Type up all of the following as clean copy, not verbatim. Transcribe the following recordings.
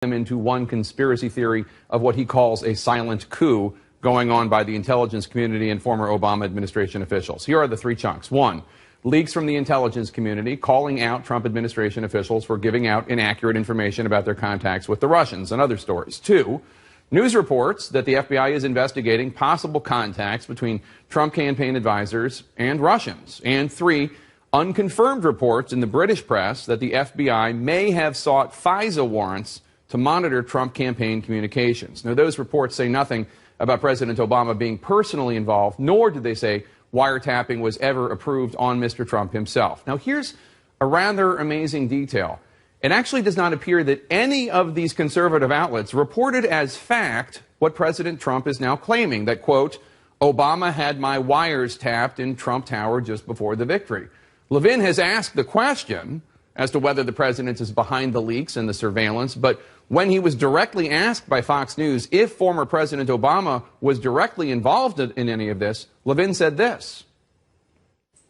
them into one conspiracy theory of what he calls a silent coup going on by the intelligence community and former Obama administration officials. Here are the three chunks. One, leaks from the intelligence community calling out Trump administration officials for giving out inaccurate information about their contacts with the Russians and other stories. Two, news reports that the FBI is investigating possible contacts between Trump campaign advisors and Russians. And three, unconfirmed reports in the British press that the FBI may have sought FISA warrants to monitor Trump campaign communications. Now, those reports say nothing about President Obama being personally involved, nor did they say wiretapping was ever approved on Mr. Trump himself. Now, here's a rather amazing detail. It actually does not appear that any of these conservative outlets reported as fact what President Trump is now claiming, that, quote, Obama had my wires tapped in Trump Tower just before the victory. Levin has asked the question as to whether the president is behind the leaks and the surveillance, but when he was directly asked by Fox News if former President Obama was directly involved in any of this, Levin said this.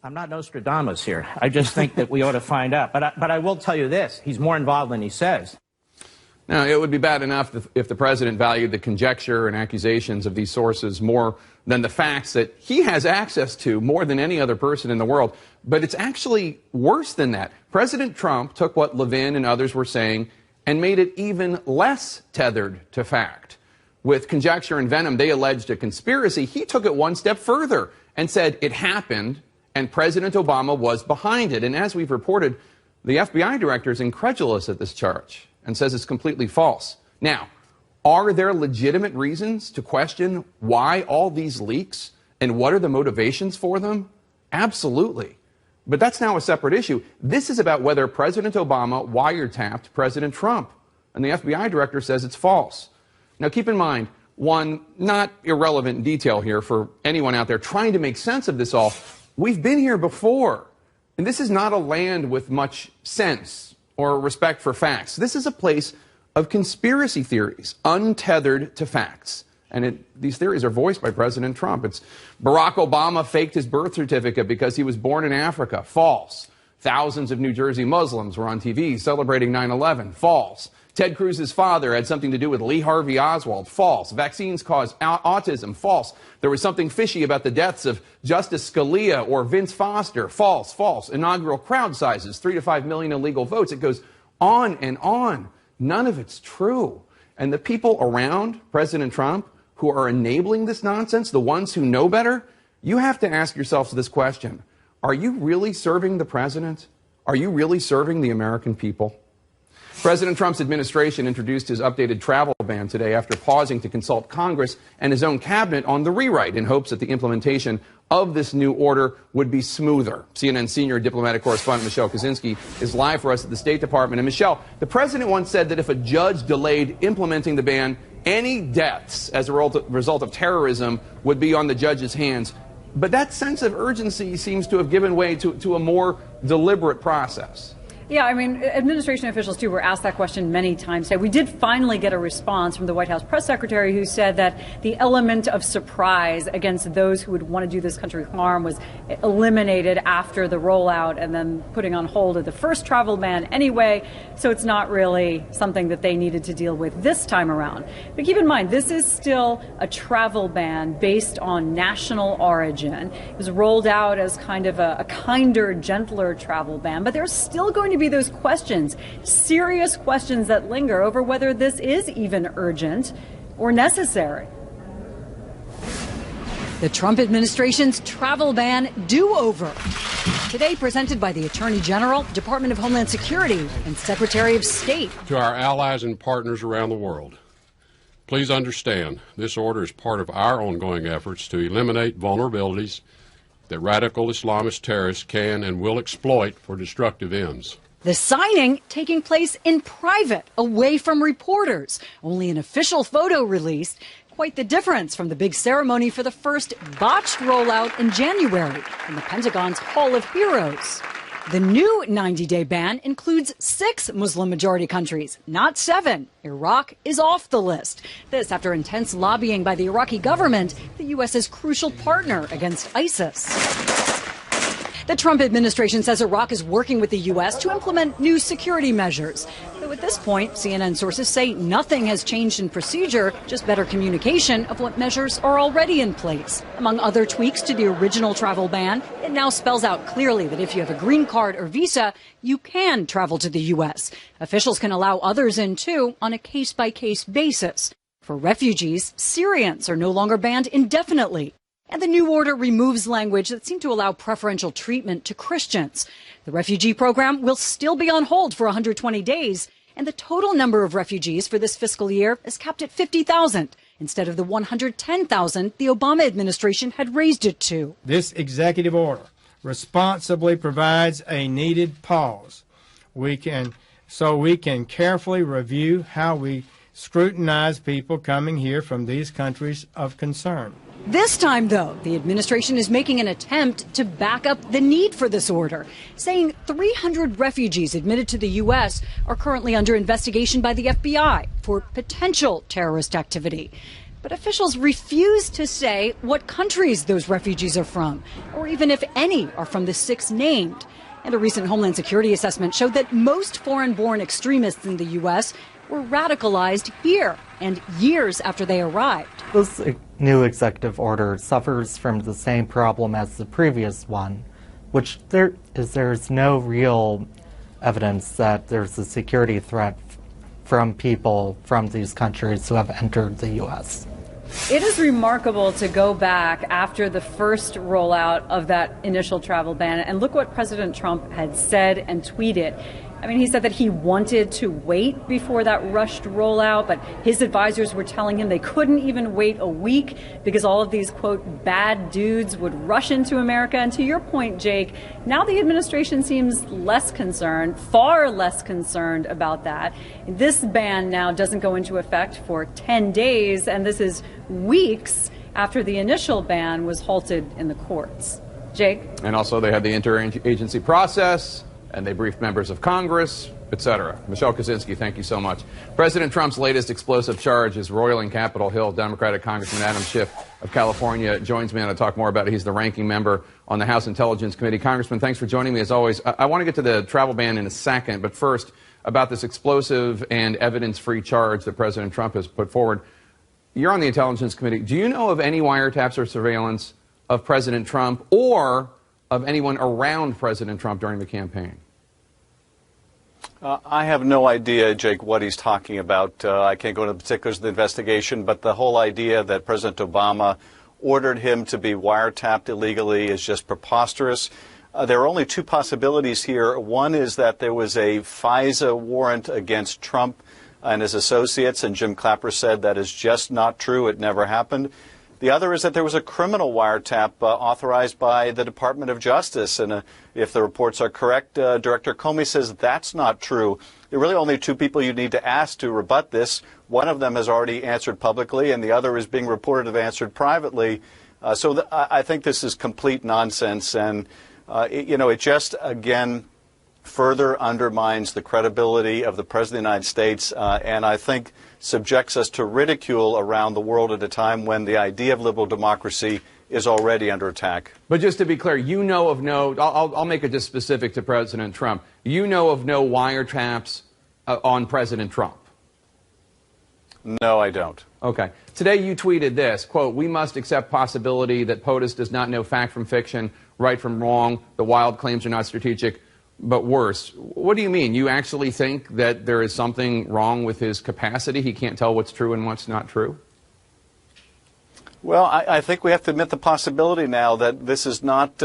I'm not Nostradamus here. I just think that we ought to find out. But I will tell you this. He's more involved than he says. Now, it would be bad enough if the president valued the conjecture and accusations of these sources more than the facts that he has access to more than any other person in the world. But it's actually worse than that. President Trump took what Levin and others were saying and made it even less tethered to fact. With conjecture and venom, they alleged a conspiracy. He took it one step further and said it happened and President Obama was behind it. And as we've reported, the FBI director is incredulous at this charge and says it's completely false. Now, are there legitimate reasons to question why all these leaks and what are the motivations for them? Absolutely. But that's now a separate issue. This is about whether President Obama wiretapped President Trump. And the FBI director says it's false. Now, keep in mind, one not irrelevant detail here for anyone out there trying to make sense of this all. We've been here before. And this is not a land with much sense or respect for facts. This is a place of conspiracy theories, untethered to facts. And these theories are voiced by President Trump. It's Barack Obama faked his birth certificate because he was born in Africa. False. Thousands of New Jersey Muslims were on TV celebrating 9/11. False. Ted Cruz's father had something to do with Lee Harvey Oswald. False. Vaccines cause autism. False. There was something fishy about the deaths of Justice Scalia or Vince Foster. False. False. Inaugural crowd sizes, 3 to 5 million illegal votes. It goes on and on. None of it's true. And the people around President Trump who are enabling this nonsense, the ones who know better, you have to ask yourselves this question. Are you really serving the president? Are you really serving the American people? President Trump's administration introduced his updated travel ban today after pausing to consult Congress and his own cabinet on the rewrite in hopes that the implementation of this new order would be smoother. CNN senior diplomatic correspondent Michelle Kaczynski is live for us at the State Department. And Michelle, the president once said that if a judge delayed implementing the ban, any deaths as a result of terrorism would be on the judge's hands. But that sense of urgency seems to have given way to a more deliberate process. Yeah, I mean, administration officials, too, were asked that question many times today. We did finally get a response from the White House press secretary who said that the element of surprise against those who would want to do this country harm was eliminated after the rollout and then putting on hold of the first travel ban anyway. So it's not really something that they needed to deal with this time around. But keep in mind, this is still a travel ban based on national origin. It was rolled out as kind of a kinder, gentler travel ban. But there's still going to be those questions, serious questions that linger over whether this is even urgent or necessary. The Trump administration's travel ban do-over. Today presented by the Attorney General, Department of Homeland Security, and Secretary of State. To our allies and partners around the world, please understand this order is part of our ongoing efforts to eliminate vulnerabilities that radical Islamist terrorists can and will exploit for destructive ends. The signing taking place in private, away from reporters. Only an official photo released. Quite the difference from the big ceremony for the first botched rollout in January in the Pentagon's Hall of Heroes. The new 90-day ban includes 6 Muslim-majority countries, not 7. Iraq is off the list. This after intense lobbying by the Iraqi government, the U.S.'s crucial partner against ISIS. The Trump administration says Iraq is working with the U.S. to implement new security measures. Though So at this point, CNN sources say nothing has changed in procedure, just better communication of what measures are already in place. Among other tweaks to the original travel ban, it now spells out clearly that if you have a green card or visa, you can travel to the U.S. Officials can allow others in, too, on a case-by-case basis. For refugees, Syrians are no longer banned indefinitely. And the new order removes language that seemed to allow preferential treatment to Christians. The refugee program will still be on hold for 120 days, and the total number of refugees for this fiscal year is capped at 50,000, instead of the 110,000 the Obama administration had raised it to. This executive order responsibly provides a needed pause. We can carefully review how we scrutinize people coming here from these countries of concern. This time, though, the administration is making an attempt to back up the need for this order, saying 300 refugees admitted to the U.S. are currently under investigation by the FBI for potential terrorist activity. But officials refuse to say what countries those refugees are from, or even if any are from the 6 named. And a recent Homeland Security assessment showed that most foreign-born extremists in the U.S. were radicalized here and years after they arrived. This new executive order suffers from the same problem as the previous one, which there's no real evidence that there's a security threat from people from these countries who have entered the U.S. It is remarkable to go back after the first rollout of that initial travel ban and look what President Trump had said and tweeted. I mean, he said that he wanted to wait before that rushed rollout, but his advisors were telling him they couldn't even wait a week because all of these, quote, bad dudes would rush into America. And to your point, Jake, now the administration seems less concerned, far less concerned about that. This ban now doesn't go into effect for 10 days, and this is weeks after the initial ban was halted in the courts. Jake? And also they had the interagency process, and they briefed members of Congress, etc. Michelle Kosinski, thank you so much. President Trump's latest explosive charge is roiling Capitol Hill. Democratic Congressman Adam Schiff of California joins me, and I'll talk more about it. He's the ranking member on the House Intelligence Committee. Congressman, thanks for joining me as always. I want to get to the travel ban in a second, but first, about this explosive and evidence-free charge that President Trump has put forward. You're on the Intelligence Committee. Do you know of any wiretaps or surveillance of President Trump or of anyone around President Trump during the campaign? I have no idea, Jake, what he's talking about. I can't go into the particulars of the investigation, but the whole idea that President Obama ordered him to be wiretapped illegally is just preposterous. There are only 2 possibilities here. One is that there was a FISA warrant against Trump and his associates, and Jim Clapper said that is just not true. It never happened. The other is that there was a criminal wiretap authorized by the Department of Justice. And if the reports are correct, Director Comey says that's not true. There are really only 2 people you need to ask to rebut this. One of them has already answered publicly, and the other is being reported to have answered privately. So I think this is complete nonsense. And, it just, again, further undermines the credibility of the President of the United States, and I think subjects us to ridicule around the world at a time when the idea of liberal democracy is already under attack. But just to be clear, you know of no, I'll make it just specific to President Trump, you know of no wiretaps on President Trump? No, I don't. Okay. Today you tweeted this, quote, "We must accept possibility that POTUS does not know fact from fiction, right from wrong. The wild claims are not strategic, but worse." What do you mean? You actually think that there is something wrong with his capacity? He can't tell what's true and what's not true? Well, I think we have to admit the possibility now that this is not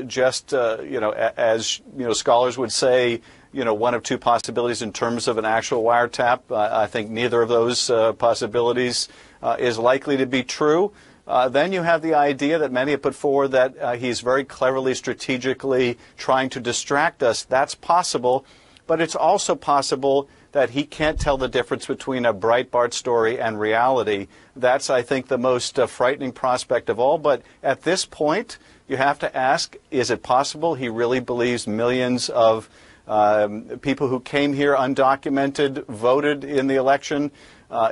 just, as scholars would say, one of 2 possibilities in terms of an actual wiretap. I think neither of those possibilities is likely to be true. Then you have the idea that many have put forward that he's very cleverly, strategically trying to distract us. That's possible, but it's also possible that he can't tell the difference between a Breitbart story and reality. That's, I think, the most frightening prospect of all. But at this point, you have to ask, is it possible he really believes millions of people who came here undocumented voted in the election?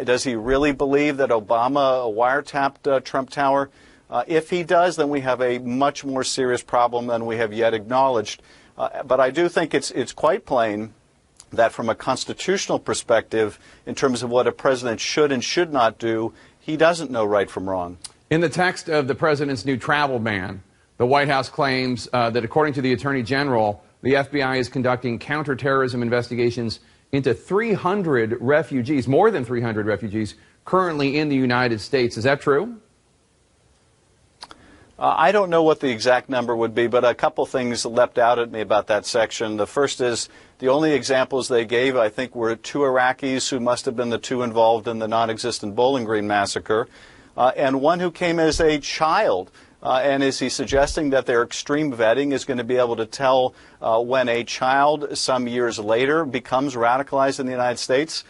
Does he really believe that Obama wiretapped Trump Tower? If he does, then we have a much more serious problem than we have yet acknowledged. But I do think it's quite plain that from a constitutional perspective, in terms of what a president should and should not do, he doesn't know right from wrong. In the text of the president's new travel ban, the White House claims that according to the Attorney General, the FBI is conducting counterterrorism investigations into 300 refugees, more than 300 refugees, currently in the United States. Is that true? I don't know what the exact number would be, but a couple things leapt out at me about that section. The first is the only examples they gave, I think, were 2 Iraqis who must have been the 2 involved in the non-existent Bowling Green massacre, and one who came as a child. And is he suggesting that their extreme vetting is going to be able to tell when a child some years later becomes radicalized in the United States?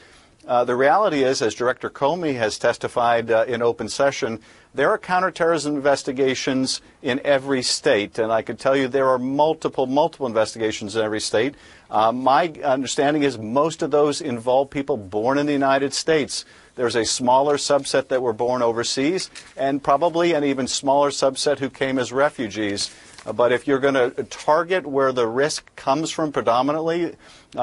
The reality is, as Director Comey has testified in open session, there are counterterrorism investigations in every state, and I can tell you there are multiple investigations in every state. My understanding is most of those involve people born in the United States. There's a smaller subset that were born overseas, and probably an even smaller subset who came as refugees. But if you're going to target where the risk comes from predominantly,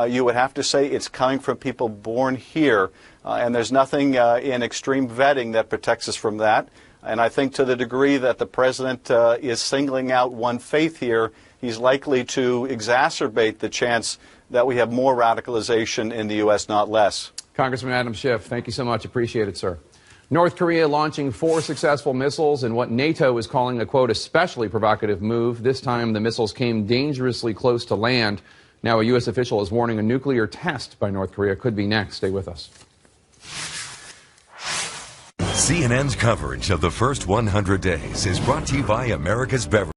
you would have to say it's coming from people born here. And there's nothing in extreme vetting that protects us from that. And I think to the degree that the president is singling out one faith here, he's likely to exacerbate the chance that we have more radicalization in the U.S., not less. Congressman Adam Schiff, thank you so much. Appreciate it, sir. North Korea launching 4 successful missiles in what NATO is calling a, quote, especially provocative move. This time the missiles came dangerously close to land. Now a U.S. official is warning a nuclear test by North Korea could be next. Stay with us. CNN's coverage of the first 100 days is brought to you by America's Beverage.